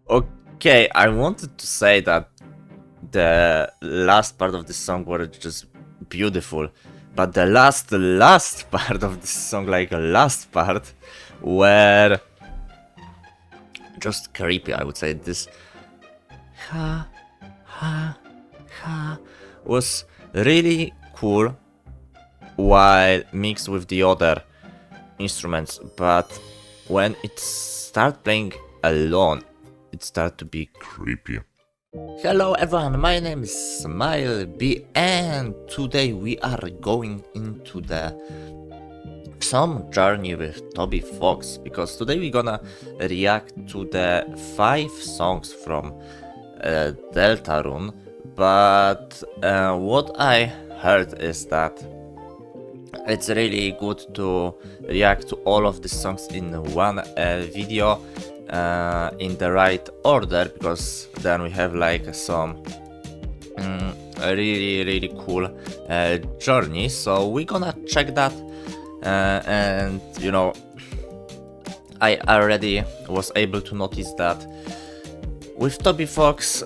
Okay, I wanted to say that the last part of the song were just beautiful, but the last part of this song, like last part, were just creepy. I would say this ha ha ha was really cool while mixed with the other instruments, but when it started playing alone, it started to be creepy. Hello everyone, my name is Smile B, and today we are going into some journey with Toby Fox, because today we're gonna react to the 5 songs from Deltarune. But what I heard is that it's really good to react to all of the songs in one video in the right order, because then we have like some really cool journey. So we're gonna check that, and you know, I already was able to notice that with Toby Fox,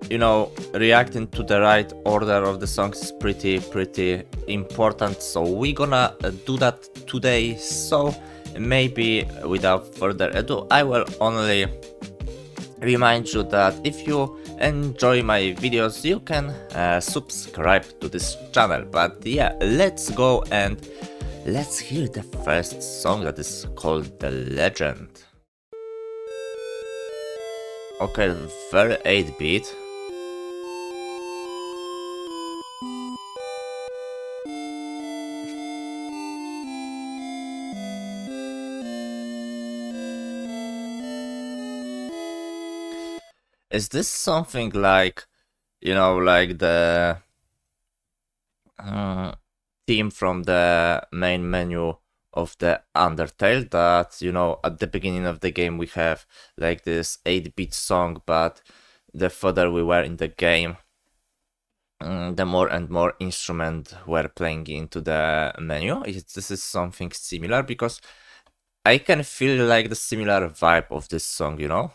you know, reacting to the right order of the songs is pretty important. So we're gonna do that today. So maybe without further ado, I will only remind you that if you enjoy my videos, you can subscribe to this channel. But yeah, let's go and let's hear the first song, that is called The Legend. Okay, very 8-bit. Is this something like, you know, like the theme from the main menu of the Undertale, that, you know, at the beginning of the game we have like this 8-bit song, but the further we were in the game, the more and more instruments were playing into the menu? This is something similar, because I can feel like the similar vibe of this song, you know?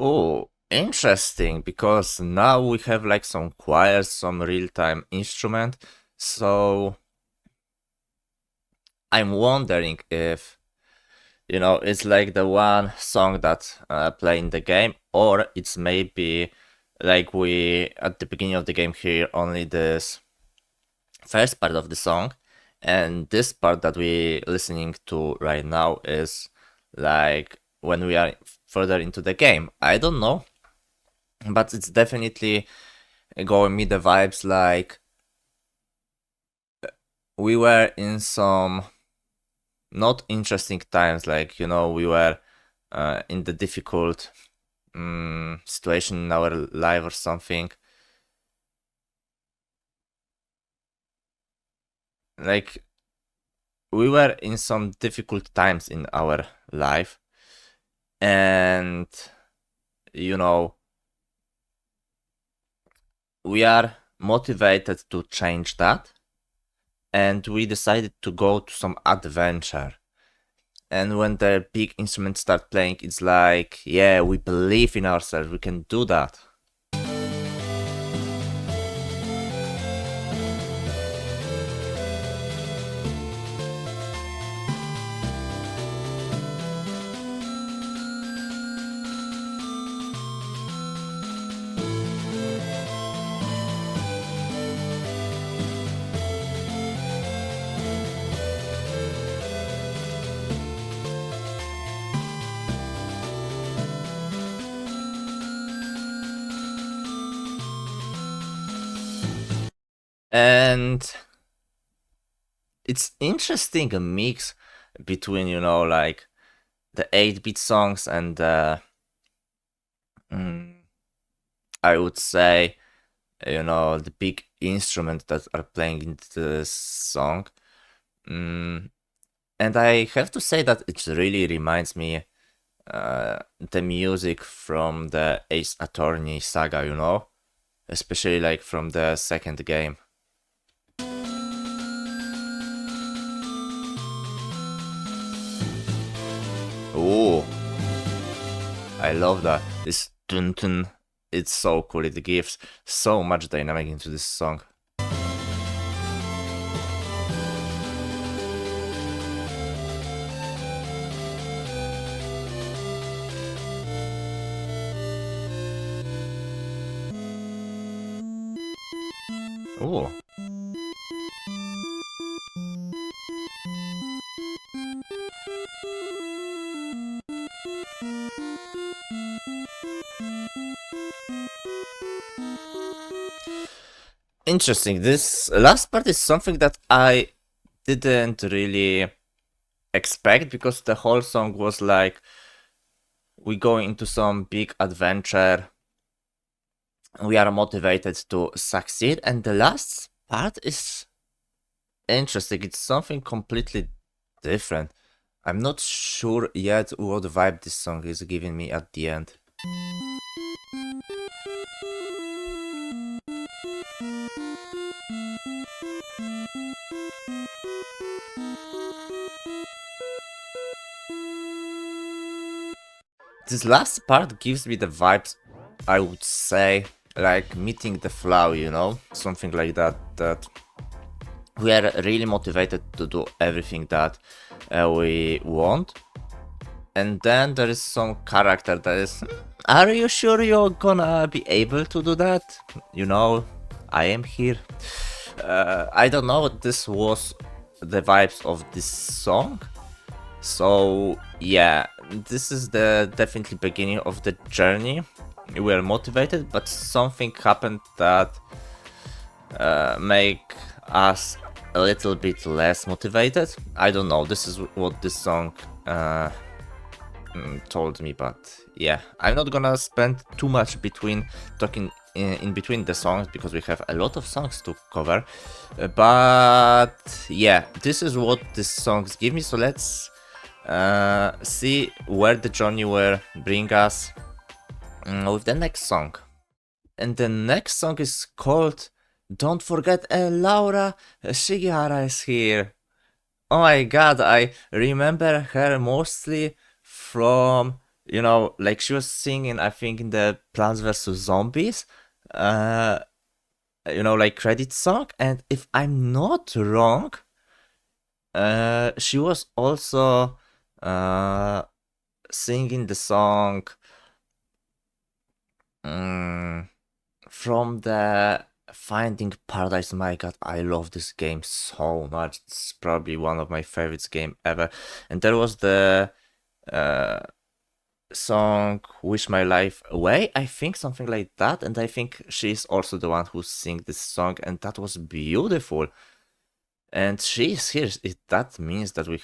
Oh, interesting, because now we have like some choirs, some real-time instrument. So I'm wondering if, you know, it's like the one song that play in the game, or it's maybe like we at the beginning of the game hear only this first part of the song, and this part that we listening to right now is like when we are further into the game. I don't know, but it's definitely going me the vibes like we were in some not interesting times, like, you know, we were in the difficult situation in our life or something. Like we were in some difficult times in our life, and you know, we are motivated to change that, and we decided to go to some adventure. And when the big instruments start playing, it's like, yeah, we believe in ourselves, we can do that. And it's interesting, a mix between, you know, like the 8-bit songs and I would say, you know, the big instruments that are playing in the song. And I have to say that it really reminds me the music from the Ace Attorney saga, you know? Especially like from the second game. Oh, I love that. This dun dun. It's so cool. It gives so much dynamic into this song. Oh. Interesting. This last part is something that I didn't really expect, because the whole song was like, we go into some big adventure, we are motivated to succeed, and the last part is interesting. It's something completely different. I'm not sure yet what vibe this song is giving me at the end. This last part gives me the vibes, I would say, like meeting the flower, you know? Something like that, that we are really motivated to do everything that we want. And then there is some character that is, are you sure you're gonna be able to do that? You know, I am here. I don't know, this was the vibes of this song. So yeah, this is the definitely beginning of the journey. We are motivated, but something happened that make us a little bit less motivated. I don't know, this is what this song told me, but yeah, I'm not gonna spend too much between talking in between the songs, because we have a lot of songs to cover. But yeah, this is what these songs give me, so let's see where the journey will bring us with the next song. And the next song is called Don't Forget Laura, Shigihara is here. Oh my god, I remember her mostly from, you know, like she was singing, I think, in the Plants vs. Zombies, you know, like credit song. And if I'm not wrong, she was also singing the song from the Finding Paradise. My god, I love this game so much. It's probably one of my favorites game ever. And there was the song Wish My Life Away, I think, something like that. And I think she's also the one who sing this song, and that was beautiful. And she's here. That means that we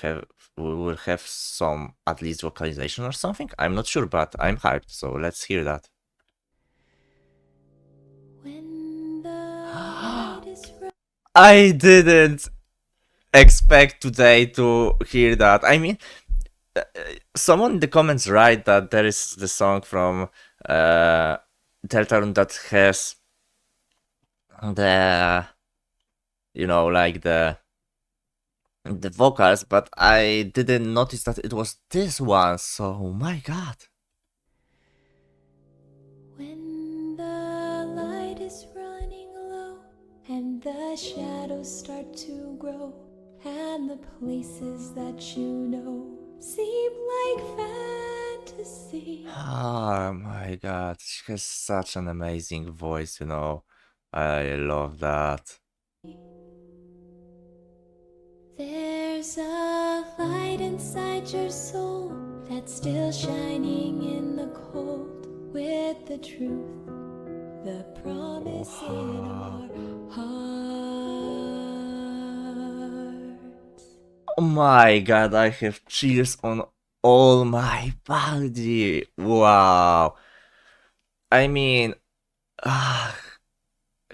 will have some at least vocalization or something. I'm not sure, but I'm hyped, so let's hear that. I didn't expect today to hear that. I mean, someone in the comments write that there is the song from Deltarune that has the, you know, like the vocals, but I didn't notice that it was this one, so oh my god. When the light is running low and the shadows start to grow and the places that you know seem like fantasy. Oh my god, she has such an amazing voice, you know. I love that. There's a light inside your soul that's still shining in the cold, with the truth, the promise in our hearts. Oh my god, I have chills on all my body. Wow. I mean,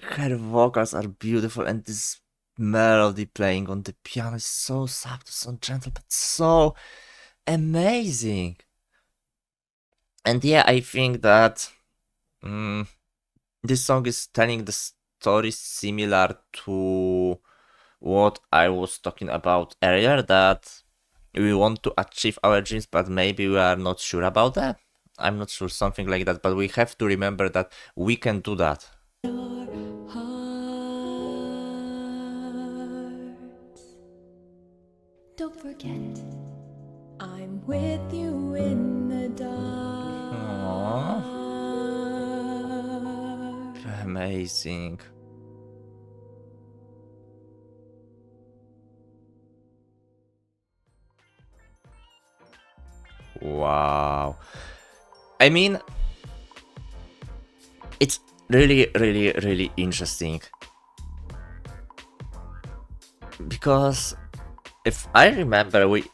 her vocals are beautiful, and this melody playing on the piano is so soft, so gentle, but so amazing. And yeah, I think that this song is telling the story similar to what I was talking about earlier, that we want to achieve our dreams, but maybe we are not sure about that. I'm not sure, something like that, but we have to remember that we can do that. Our hearts. Don't forget, I'm with you in the dark. Amazing. Wow. I mean, it's really, really, really interesting. Because if I remember, we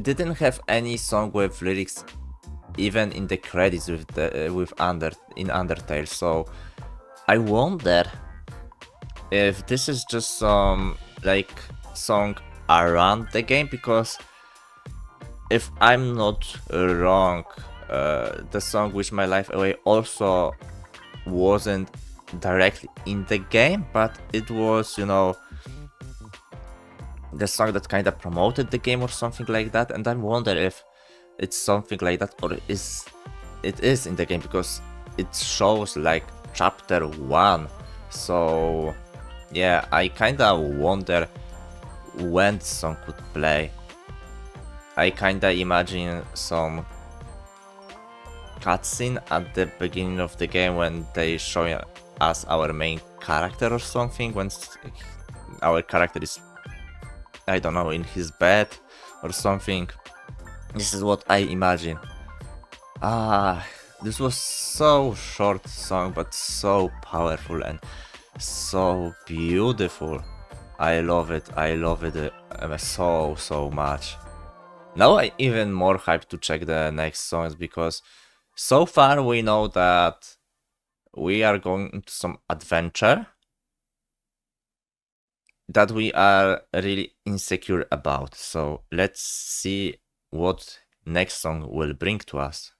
didn't have any song with lyrics even in the credits with the in Undertale. So I wonder if this is just some like song around the game, because if I'm not wrong, the song "Wish My Life Away" also wasn't directly in the game, but it was, you know, the song that kind of promoted the game or something like that. And I wonder if it's something like that, or it is in the game, because it shows like chapter 1. So yeah, I kind of wonder when the song could play. I kind of imagine some cutscene at the beginning of the game when they show us our main character or something, when our character is, I don't know, in his bed or something. This is what I imagine. This was so short song, but so powerful and so beautiful. I love it so much. Now I'm even more hyped to check the next songs, because so far we know that we are going into some adventure that we are really insecure about. So let's see what next song will bring to us.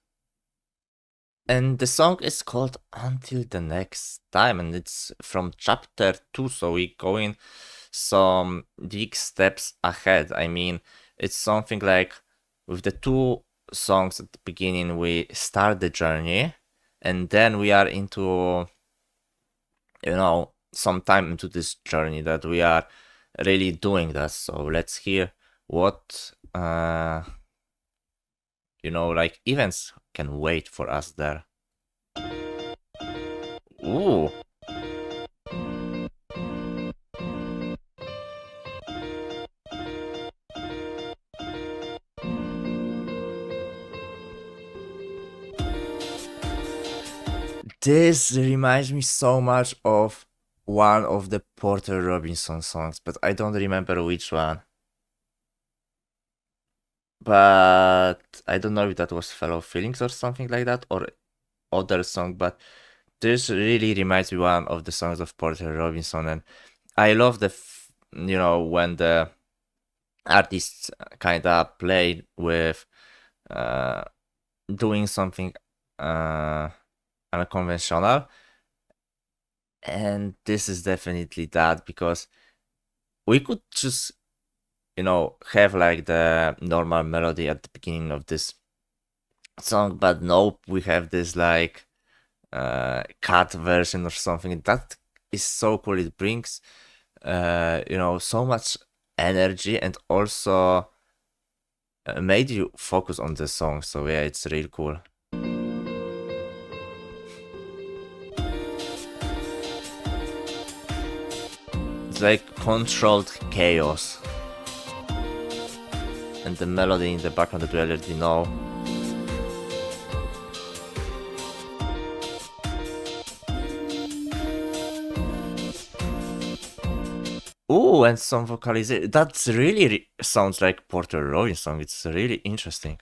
And the song is called Until the Next Time, and it's from chapter 2, so we going some big steps ahead. I mean, it's something like with the 2 songs at the beginning, we start the journey, and then we are into, you know, some time into this journey that we are really doing that. So let's hear what, you know, like events can wait for us there. Ooh. This reminds me so much of one of the Porter Robinson songs, but I don't remember which one. But I don't know if that was Fellow Feelings or something like that, or other song, but this really reminds me one of the songs of Porter Robinson, and I love you know, when the artists kind of play with doing something unconventional, and this is definitely that, because we could just, you know, have like the normal melody at the beginning of this song, but nope, we have this like cut version or something that is so cool. It brings you know, so much energy, and also made you focus on the song. So yeah, it's really cool. It's like controlled chaos, and the melody in the background that we already know. Ooh, and some vocalization. That's really sounds like Porter Robinson. It's really interesting.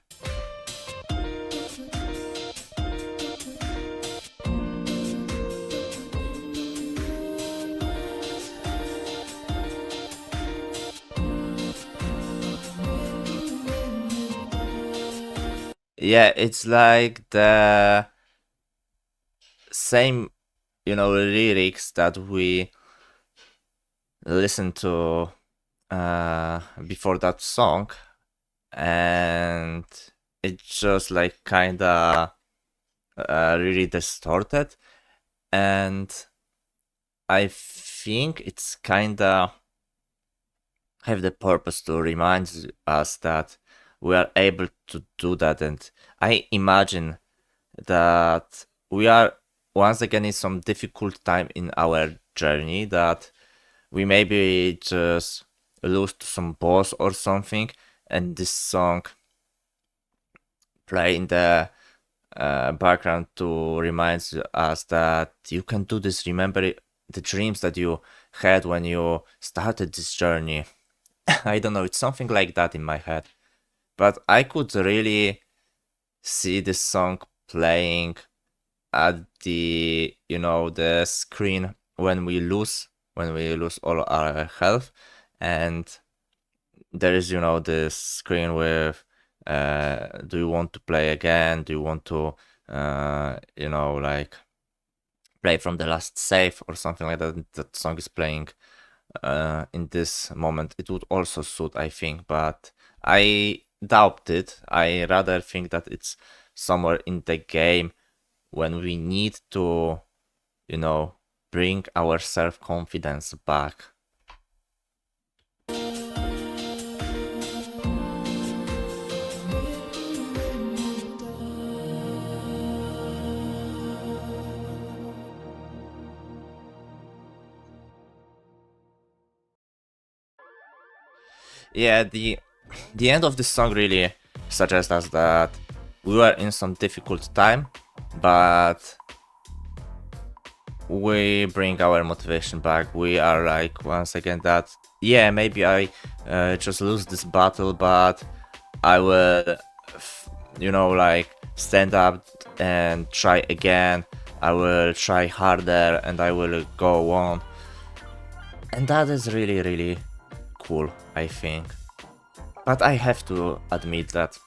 Yeah, it's like the same, lyrics that we listened to before that song, and it's just like kinda really distorted, and I think it's kinda have the purpose to remind us that we are able to do that, and I imagine that we are once again in some difficult time in our journey, that we maybe just lose to some boss or something, and this song play in the background to remind us that you can do this. Remember the dreams that you had when you started this journey. I don't know, it's something like that in my head. But I could really see this song playing at the screen when we lose all our health, and there is this screen with do you want to play again, do you want to like play from the last save or something like that. That song is playing in this moment. It would also suit, I think, but I doubt it. I rather think that it's somewhere in the game when we need to bring our self-confidence back. Yeah, the end of this song really suggests us that we were in some difficult time, but we bring our motivation back. We are like once again that, yeah, maybe I just lose this battle, but I will like stand up and try again. I will try harder and I will go on, and that is really, really cool, I think. But I have to admit that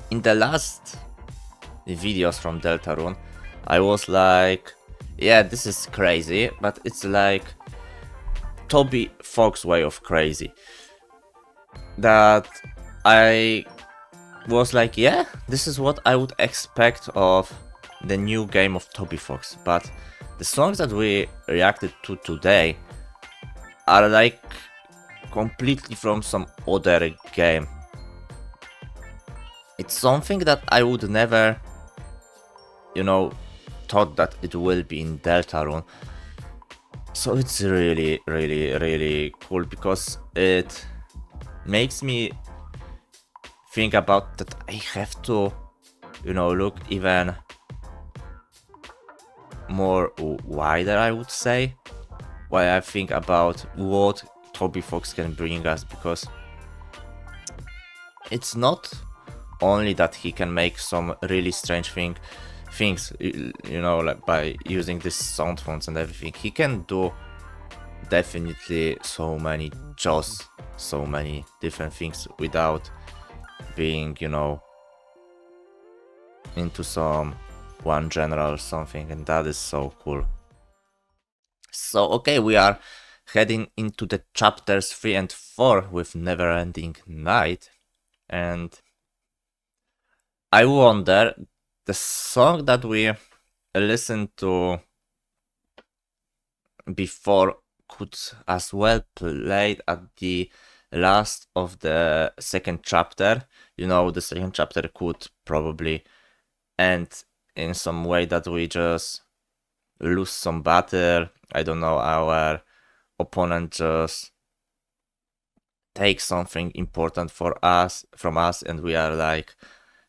in the last videos from Deltarune, I was like, yeah, this is crazy, but it's like Toby Fox way of crazy. That I was like, yeah, this is what I would expect of the new game of Toby Fox. But the songs that we reacted to today are like completely from some other game. It's something that I would never, thought that it will be in Deltarune. So it's really, really, really cool, because it makes me think about that I have to, look even more wider, I would say, while I think about what Toby Fox can bring us, because it's not only that he can make some really strange things, like by using these sound fonts and everything. He can do definitely so many jobs, so many different things without being, into some one genre or something, and that is so cool. So okay, we are heading into the chapters 3 and 4 with Neverending Night, and I wonder, the song that we listened to before could as well play at the last of the second chapter. The second chapter could probably end in some way that we just lose some battle. I don't know, our opponent just takes something important from us, and we are like,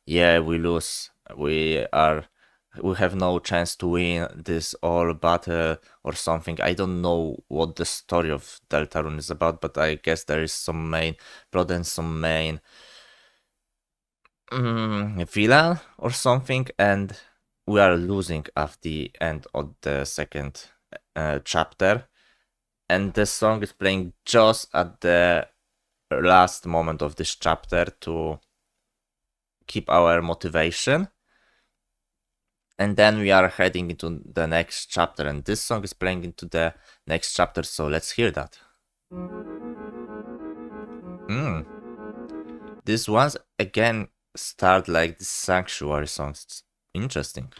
yeah, we lose. We have no chance to win this all battle or something. I don't know what the story of Deltarune is about, but I guess there is some main plot and some main villain or something, and we are losing at the end of the second chapter, and the song is playing just at the last moment of this chapter to keep our motivation. And then we are heading into the next chapter, and this song is playing into the next chapter, so let's hear that. This ones again start like the sanctuary songs. It's interesting.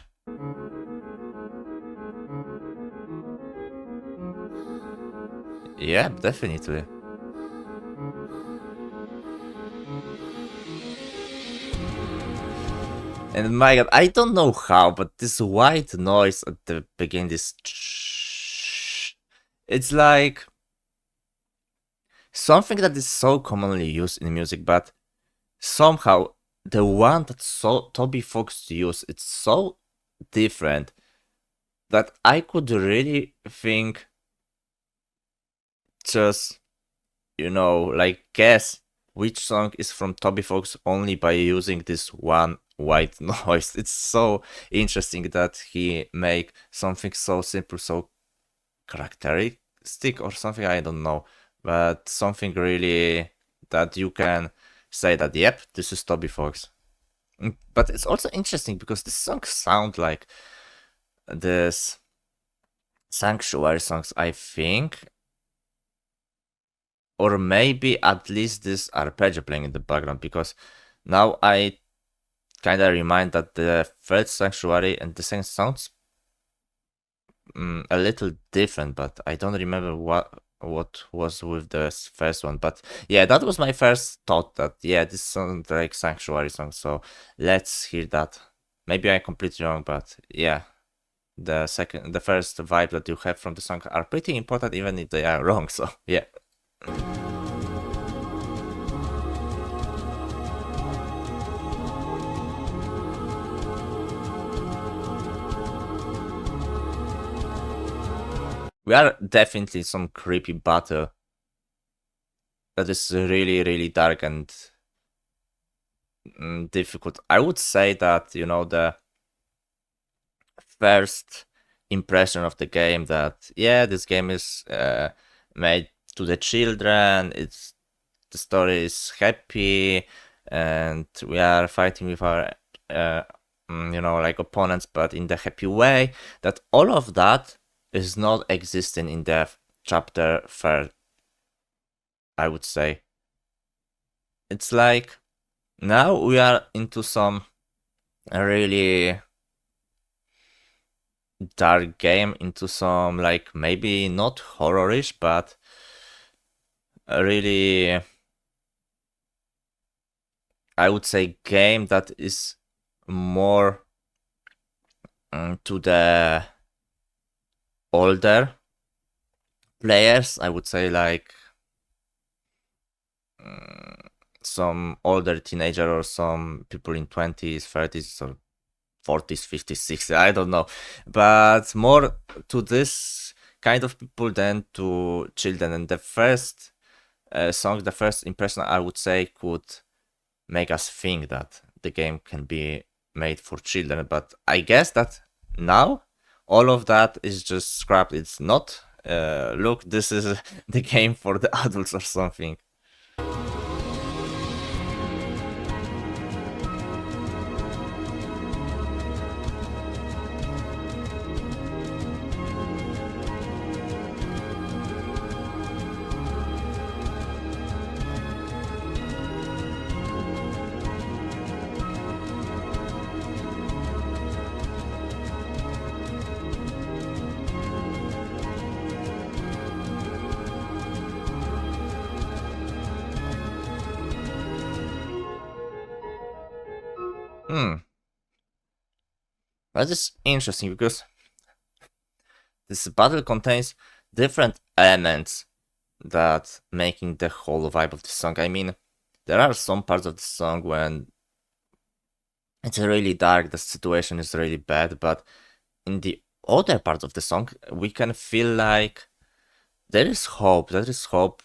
Yeah, definitely. And my god, I don't know how, but this white noise at the beginning, this it's like something that is so commonly used in music, but somehow the one that Toby Fox used, it's so different that I could really think just, like guess which song is from Toby Fox only by using this one white noise. It's so interesting that he make something so simple, so characteristic or something, I don't know, but something really that you can say that, yep, this is Toby Fox. But it's also interesting because the songs sound like this sanctuary songs, I think, or maybe at least this arpeggio playing in the background, because now I kind of remind that the first sanctuary and the second sounds a little different, but I don't remember what was with the first one. But yeah, that was my first thought, that yeah, this sounds like sanctuary song, so let's hear that. Maybe I'm completely wrong, but yeah, the first vibe that you have from the song are pretty important even if they are wrong, so yeah. We are definitely some creepy battle that is really, really dark and difficult. I would say that, the first impression of the game, that yeah, this game is made to the children, the story is happy, and we are fighting with our like opponents, but in the happy way, that all of that is not existing in the chapter third, I would say. It's like now we are into some really dark game, into some like maybe not horrorish, but a really, I would say, game that is more to the older players. I would say like some older teenager or some people in 20s, 30s, or 40s, 50s, 60s, I don't know, but more to this kind of people than to children. And the first song, the first impression, I would say, could make us think that the game can be made for children, but I guess that now all of that is just scrapped. It's not look, this is the game for the adults or something. That is interesting because this battle contains different elements that making the whole vibe of the song. I mean, there are some parts of the song when it's really dark, the situation is really bad, but in the other parts of the song, we can feel like there is hope,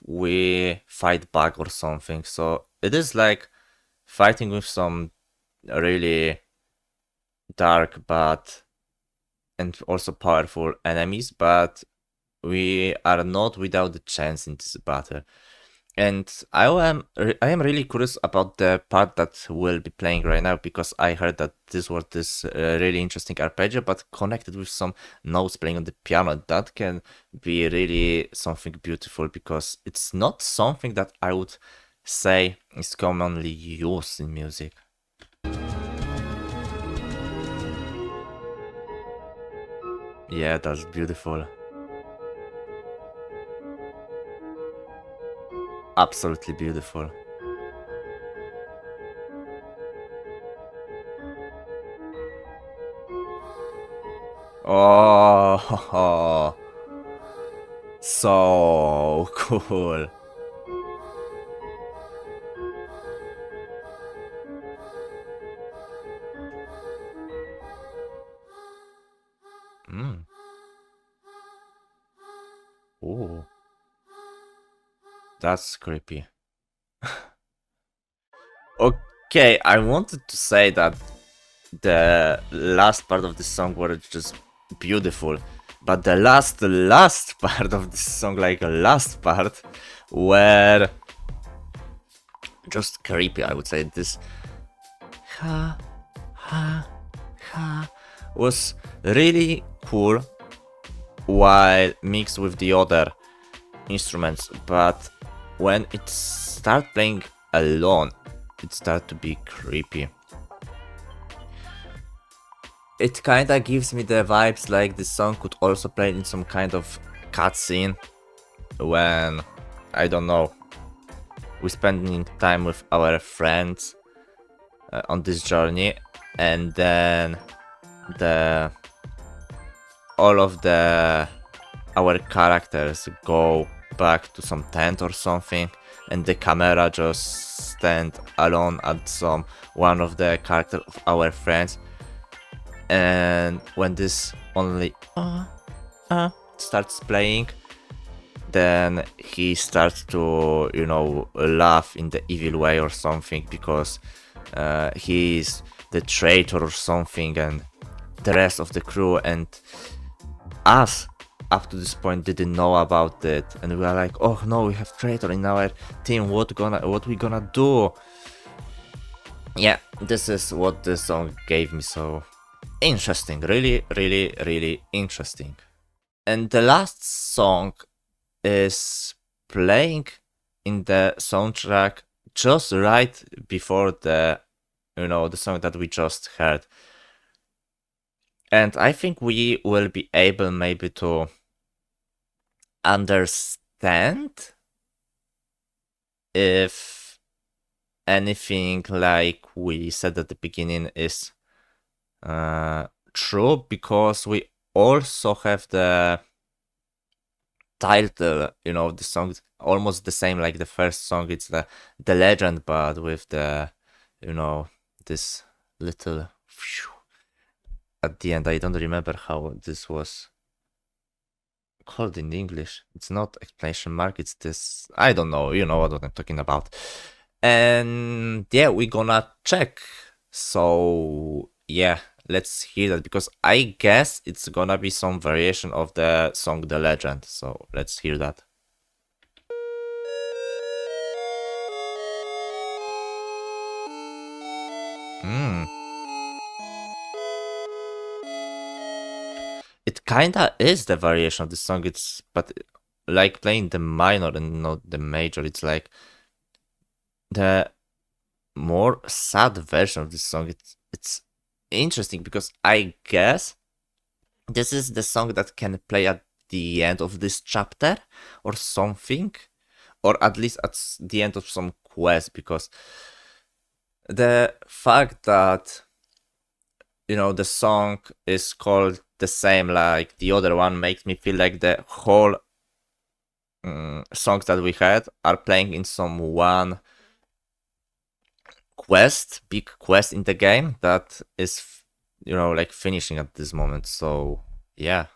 we fight back or something. So it is like fighting with some really dark and also powerful enemies, but we are not without the chance in this battle. And I am really curious about the part that we'll be playing right now, because I heard that this was this really interesting arpeggio, but connected with some notes playing on the piano. That can be really something beautiful, because it's not something that I would say is commonly used in music. Yeah, that's beautiful. Absolutely beautiful. Oh, so cool. Mm. Ooh, that's creepy. Okay, I wanted to say that the last part of this song was just beautiful, but the last part of this song, like last part, were just creepy. I would say this ha ha ha was really cool while mixed with the other instruments, but when it started playing alone, it started to be creepy. It kinda gives me the vibes like this song could also play in some kind of cutscene when, I don't know, we're spending time with our friends on this journey, and then the all of the our characters go back to some tent or something, and the camera just stand alone at some one of the character of our friends, and when this only starts playing, then he starts to, you know, laugh in the evil way or something, because he's the traitor or something, and the rest of the crew and us up to this point didn't know about it, and we were like, oh no, we have traitor in our team, what we gonna do? Yeah, this is what this song gave me, so interesting, really, really, really interesting. And the last song is playing in the soundtrack just right before the, you know, the song that we just heard. And I think we will be able maybe to understand if anything like we said at the beginning is true, because we also have the title, you know, the song almost the same like the first song. It's the legend, but with the, you know, this little at the end. I don't remember how this was called in English. It's not exclamation mark, it's this, I don't know, you know what I'm talking about. And yeah, we're gonna check. So yeah, let's hear that, because I guess it's gonna be some variation of the song The Legend. So let's hear that. Hmm. It kinda is the variation of the song. It's but like playing the minor and not the major. It's like the more sad version of this song. It's interesting, because I guess this is the song that can play at the end of this chapter or something, or at least at the end of some quest, because the fact that, you know, the song is called the same like the other one makes me feel like the whole songs that we had are playing in some one quest, big quest in the game that is, you know, like finishing at this moment. So yeah.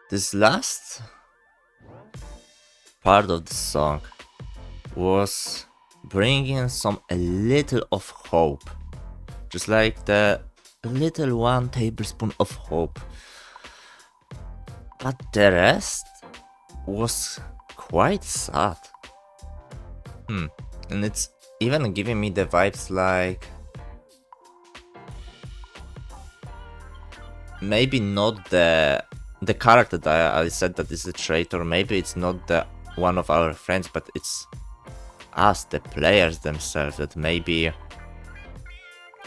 This last part of the song was bringing a little of hope. Just like the little 1 tablespoon of hope. But the rest was quite sad. And it's even giving me the vibes like maybe not the character that I said that is a traitor, maybe it's not the one of our friends, but it's us, the players themselves, that maybe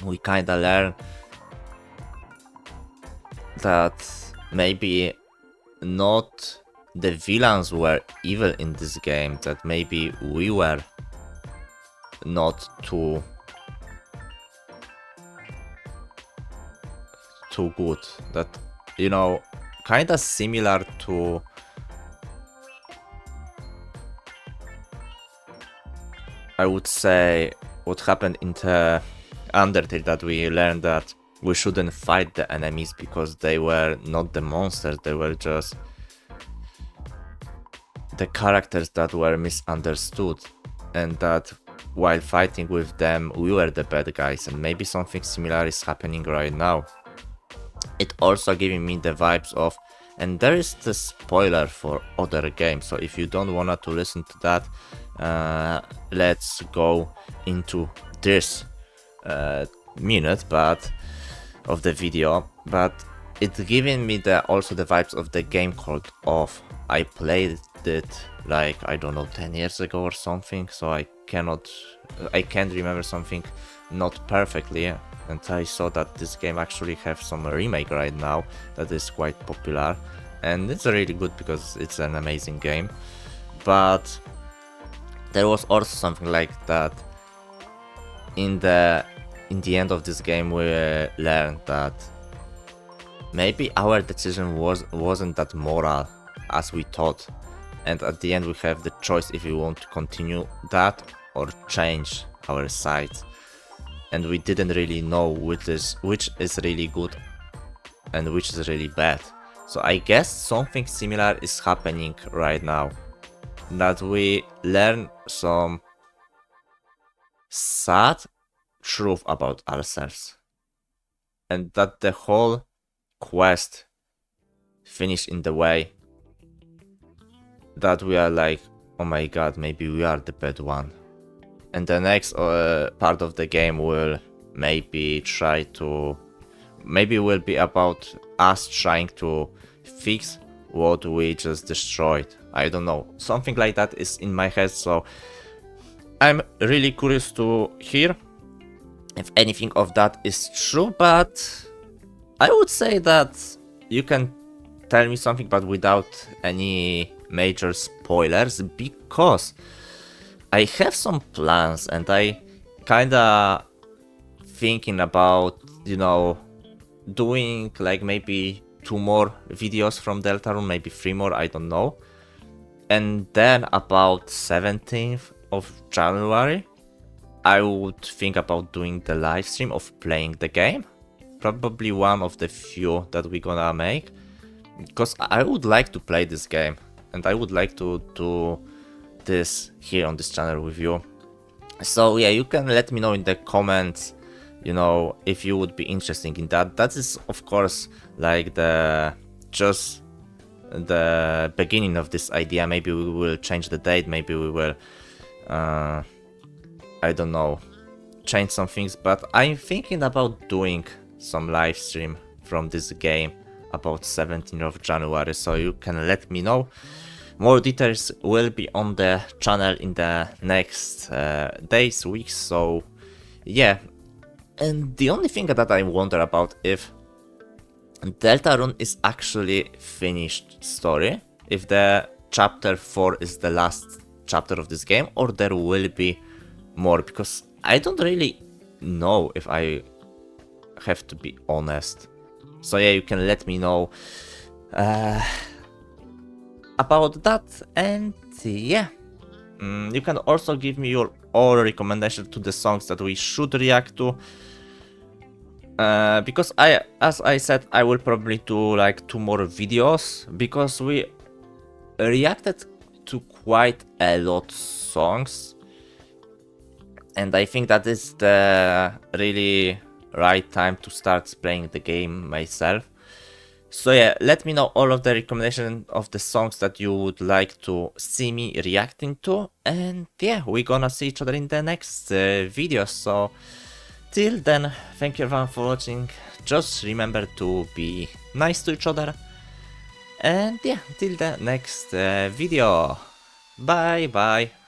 we kinda learn that maybe not the villains were evil in this game, that maybe we were not too good, that, you know, kinda similar to I would say what happened in the Undertale, that we learned that we shouldn't fight the enemies because they were not the monsters, they were just the characters that were misunderstood, and that while fighting with them we were the bad guys, and maybe something similar is happening right now. It also giving me the vibes of, and there is the spoiler for other games, so if you don't wanna to listen to that, let's go into this minute but of the video. But it's giving me also the vibes of the game called Off. I played it like, I don't know, 10 years ago or something, so I can't remember something not perfectly, and I saw that this game actually have some remake right now that is quite popular, and it's really good because it's an amazing game. But there was also something like that in the end of this game we learned that maybe our decision wasn't that moral as we thought, and at the end we have the choice if we want to continue that or change our side, and we didn't really know which is really good and which is really bad. So I guess something similar is happening right now, that we learn some sad truth about ourselves, and that the whole quest finished in the way that we are like, oh my god, maybe we are the bad one. And the next part of the game will maybe will be about us trying to fix what we just destroyed. I don't know, something like that is in my head, so I'm really curious to hear if anything of that is true. But I would say that you can tell me something, but without any major spoilers, because I have some plans and I kinda thinking about, you know, doing like maybe 2 more videos from Deltarune, maybe 3 more, I don't know. And then about 17th of January, I would think about doing the live stream of playing the game. Probably one of the few that we're gonna make, because I would like to play this game and I would like to do this here on this channel with you. So yeah, you can let me know in the comments, you know, if you would be interested in that. That is of course like just the beginning of this idea. Maybe we will change the date, maybe we will I don't know, change some things, but I'm thinking about doing some live stream from this game about 17th of January, so you can let me know. More details will be on the channel in the next days, weeks, so yeah. And the only thing that I wonder about if Deltarune is actually finished story, if the chapter 4 is the last chapter of this game, or there will be more, because I don't really know, if I have to be honest. So yeah, you can let me know about that, and yeah, you can also give me your all recommendations to the songs that we should react to, because as I said, I will probably do like 2 more videos, because we reacted to quite a lot songs, And I think that is the really right time to start playing the game myself. So yeah, let me know all of the recommendations of the songs that you would like to see me reacting to. And yeah, we're gonna see each other in the next video. So till then, thank you everyone for watching. Just remember to be nice to each other. And yeah, till the next video. Bye bye.